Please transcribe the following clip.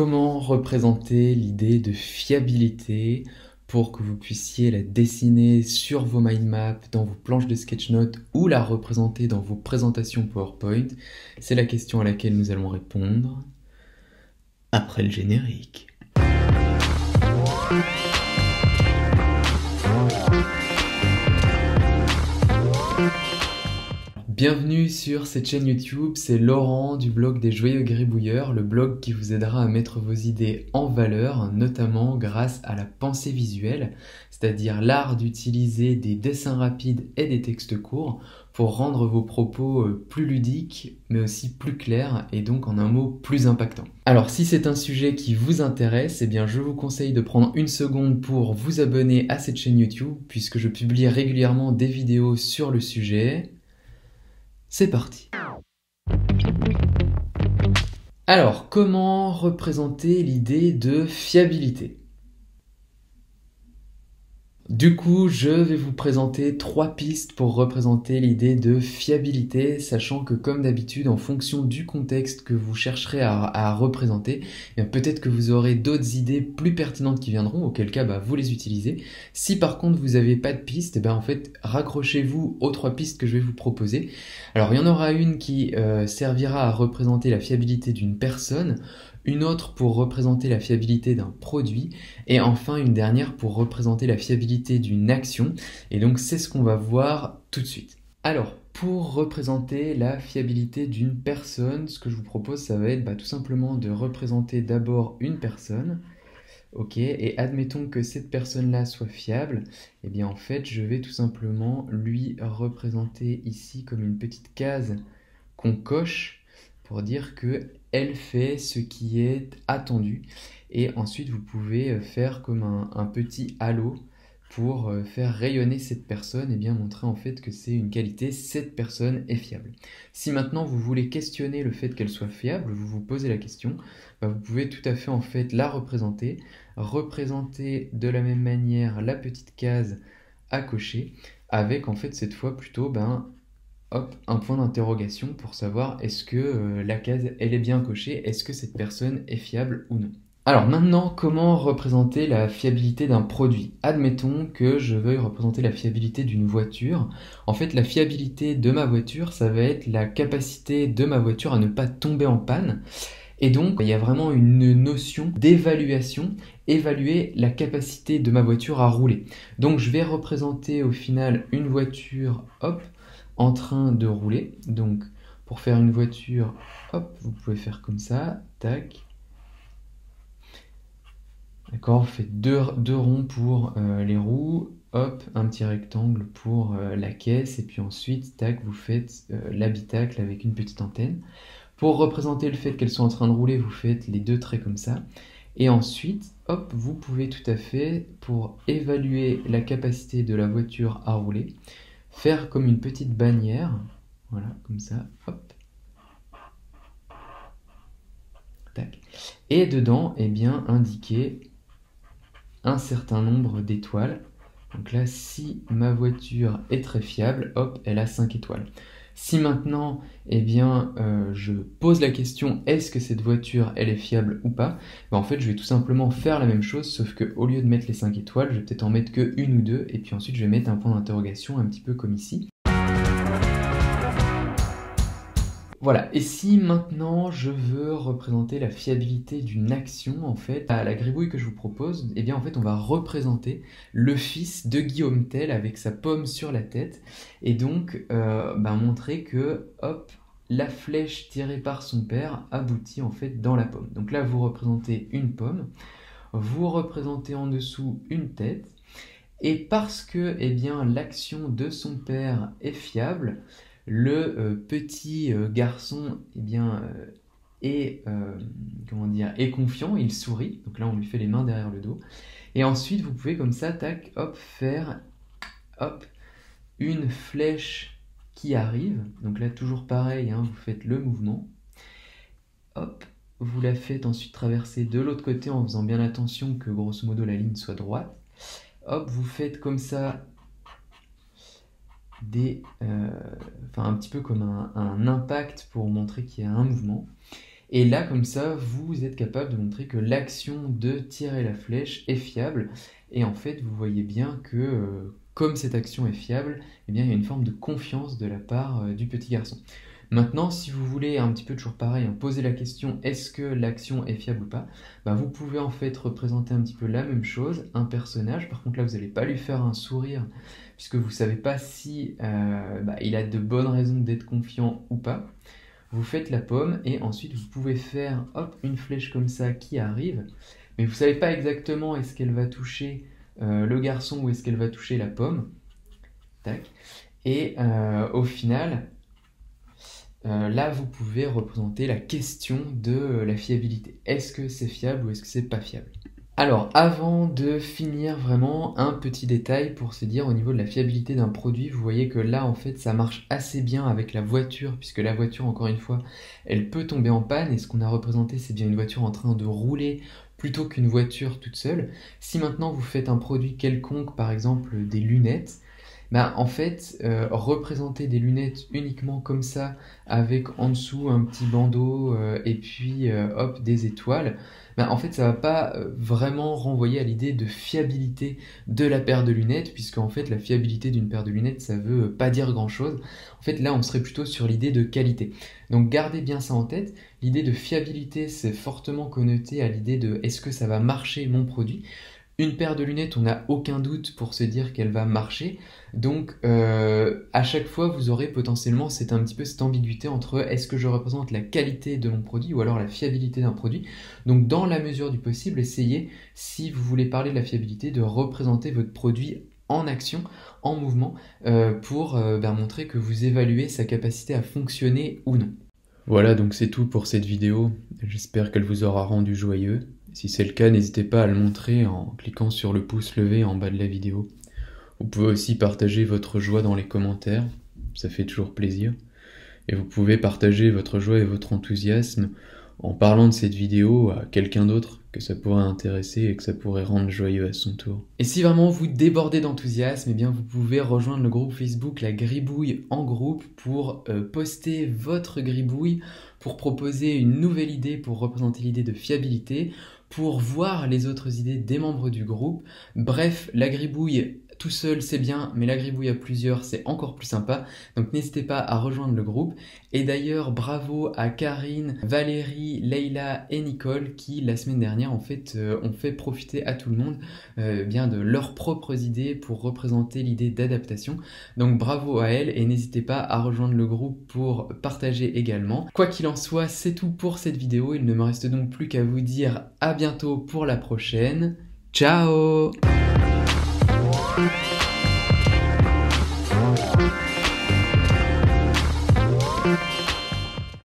Comment représenter l'idée de fiabilité pour que vous puissiez la dessiner sur vos mind maps, dans vos planches de sketchnotes ou la représenter dans vos présentations PowerPoint? C'est la question à laquelle nous allons répondre après le générique. Bienvenue sur cette chaîne YouTube, c'est Laurent du blog des Joyeux Gribouilleurs, le blog qui vous aidera à mettre vos idées en valeur, notamment grâce à la pensée visuelle, c'est-à-dire l'art d'utiliser des dessins rapides et des textes courts pour rendre vos propos plus ludiques, mais aussi plus clairs et donc en un mot plus impactants. Alors si c'est un sujet qui vous intéresse, eh bien je vous conseille de prendre une seconde pour vous abonner à cette chaîne YouTube, puisque je publie régulièrement des vidéos sur le sujet. C'est parti. Alors, comment représenter l'idée de fiabilité ? Du coup, je vais vous présenter 3 pistes pour représenter l'idée de fiabilité, sachant que comme d'habitude, en fonction du contexte que vous chercherez à représenter, peut-être que vous aurez d'autres idées plus pertinentes qui viendront, auquel cas vous les utilisez. Si par contre vous n'avez pas de piste, en fait, raccrochez-vous aux 3 pistes que je vais vous proposer. Alors, il y en aura une qui servira à représenter la fiabilité d'une personne, une autre pour représenter la fiabilité d'un produit, et enfin une dernière pour représenter la fiabilité d'une action. Et donc c'est ce qu'on va voir tout de suite. Alors, pour représenter la fiabilité d'une personne, ce que je vous propose, ça va être tout simplement de représenter d'abord une personne. Ok, et admettons que cette personne-là soit fiable, et bien en fait je vais tout simplement lui représenter ici comme une petite case qu'on coche pour dire qu'elle fait ce qui est attendu. Et ensuite, vous pouvez faire comme un petit halo pour faire rayonner cette personne et bien montrer en fait que c'est une qualité, cette personne est fiable. Si maintenant vous voulez questionner le fait qu'elle soit fiable, vous vous posez la question, vous pouvez tout à fait en fait la représenter de la même manière la petite case à cocher, avec en fait cette fois plutôt un point d'interrogation pour savoir est-ce que la case elle est bien cochée, est-ce que cette personne est fiable ou non. Alors maintenant, comment représenter la fiabilité d'un produit ? Admettons que je veuille représenter la fiabilité d'une voiture. En fait, la fiabilité de ma voiture, ça va être la capacité de ma voiture à ne pas tomber en panne. Et donc, il y a vraiment une notion d'évaluation, évaluer la capacité de ma voiture à rouler. Donc, je vais représenter au final une voiture, en train de rouler. Donc, pour faire une voiture, vous pouvez faire comme ça, tac. D'accord, vous faites deux ronds pour les roues, un petit rectangle pour la caisse, et puis ensuite, tac, vous faites l'habitacle avec une petite antenne. Pour représenter le fait qu'elle soit en train de rouler, vous faites les 2 traits comme ça. Et ensuite, vous pouvez tout à fait, pour évaluer la capacité de la voiture à rouler, faire comme une petite bannière, voilà, comme ça, tac. Et dedans, indiquer un certain nombre d'étoiles. Donc là, si ma voiture est très fiable, elle a 5 étoiles. Si maintenant, je pose la question, est-ce que cette voiture, elle est fiable ou pas ? En fait, je vais tout simplement faire la même chose, sauf qu'au lieu de mettre les 5 étoiles, je vais peut-être en mettre que 1 ou 2, et puis ensuite, je vais mettre un point d'interrogation, un petit peu comme ici. Voilà, et si maintenant je veux représenter la fiabilité d'une action, en fait, à la gribouille que je vous propose, en fait, on va représenter le fils de Guillaume Tell avec sa pomme sur la tête, et donc montrer que, la flèche tirée par son père aboutit en fait dans la pomme. Donc là, vous représentez une pomme, vous représentez en dessous une tête, et parce que, l'action de son père est fiable, le petit garçon est confiant, il sourit, donc là on lui fait les mains derrière le dos, et ensuite vous pouvez comme ça, tac, faire une flèche qui arrive, donc là toujours pareil, vous faites le mouvement, vous la faites ensuite traverser de l'autre côté en faisant bien attention que grosso modo la ligne soit droite, vous faites comme ça un petit peu comme un impact pour montrer qu'il y a un mouvement. Et là, comme ça, vous êtes capable de montrer que l'action de tirer la flèche est fiable. Et en fait, vous voyez bien que comme cette action est fiable, eh bien, il y a une forme de confiance de la part du petit garçon. Maintenant, si vous voulez un petit peu toujours pareil, poser la question est-ce que l'action est fiable ou pas, vous pouvez en fait représenter un petit peu la même chose, un personnage. Par contre là, vous n'allez pas lui faire un sourire puisque vous ne savez pas si il a de bonnes raisons d'être confiant ou pas. Vous faites la pomme et ensuite vous pouvez faire hop, une flèche comme ça qui arrive, mais vous ne savez pas exactement est-ce qu'elle va toucher le garçon ou est-ce qu'elle va toucher la pomme. Tac. Et au final, là, vous pouvez représenter la question de la fiabilité. Est-ce que c'est fiable ou est-ce que c'est pas fiable? Alors, avant de finir vraiment, un petit détail pour se dire au niveau de la fiabilité d'un produit, vous voyez que là, en fait, ça marche assez bien avec la voiture, puisque la voiture, encore une fois, elle peut tomber en panne, et ce qu'on a représenté, c'est bien une voiture en train de rouler plutôt qu'une voiture toute seule. Si maintenant vous faites un produit quelconque, par exemple des lunettes, en fait, représenter des lunettes uniquement comme ça, avec en dessous un petit bandeau et puis hop, des étoiles, en fait, ça va pas vraiment renvoyer à l'idée de fiabilité de la paire de lunettes, puisque en fait, la fiabilité d'une paire de lunettes, ça veut pas dire grand-chose. En fait, là, on serait plutôt sur l'idée de qualité. Donc, gardez bien ça en tête. L'idée de fiabilité, c'est fortement connoté à l'idée de est-ce que ça va marcher mon produit? Une paire de lunettes, on n'a aucun doute pour se dire qu'elle va marcher. Donc, à chaque fois, vous aurez potentiellement un petit peu cette ambiguïté entre est-ce que je représente la qualité de mon produit ou alors la fiabilité d'un produit. Donc, dans la mesure du possible, essayez, si vous voulez parler de la fiabilité, de représenter votre produit en action, en mouvement, pour montrer que vous évaluez sa capacité à fonctionner ou non. Voilà, donc c'est tout pour cette vidéo. J'espère qu'elle vous aura rendu joyeux. Si c'est le cas, n'hésitez pas à le montrer en cliquant sur le pouce levé en bas de la vidéo. Vous pouvez aussi partager votre joie dans les commentaires, ça fait toujours plaisir. Et vous pouvez partager votre joie et votre enthousiasme en parlant de cette vidéo à quelqu'un d'autre que ça pourrait intéresser et que ça pourrait rendre joyeux à son tour. Et si vraiment vous débordez d'enthousiasme, vous pouvez rejoindre le groupe Facebook La Gribouille en groupe pour poster votre gribouille, pour proposer une nouvelle idée pour représenter l'idée de fiabilité, pour voir les autres idées des membres du groupe. Bref, la gribouille tout seul c'est bien, mais la gribouille à plusieurs c'est encore plus sympa, donc n'hésitez pas à rejoindre le groupe. Et d'ailleurs bravo à Karine, Valérie, Leïla et Nicole qui la semaine dernière en fait ont fait profiter à tout le monde de leurs propres idées pour représenter l'idée d'adaptation. Donc bravo à elles et n'hésitez pas à rejoindre le groupe pour partager également. Quoi qu'il en soit, c'est tout pour cette vidéo, il ne me reste donc plus qu'à vous dire à bientôt pour la prochaine. Ciao!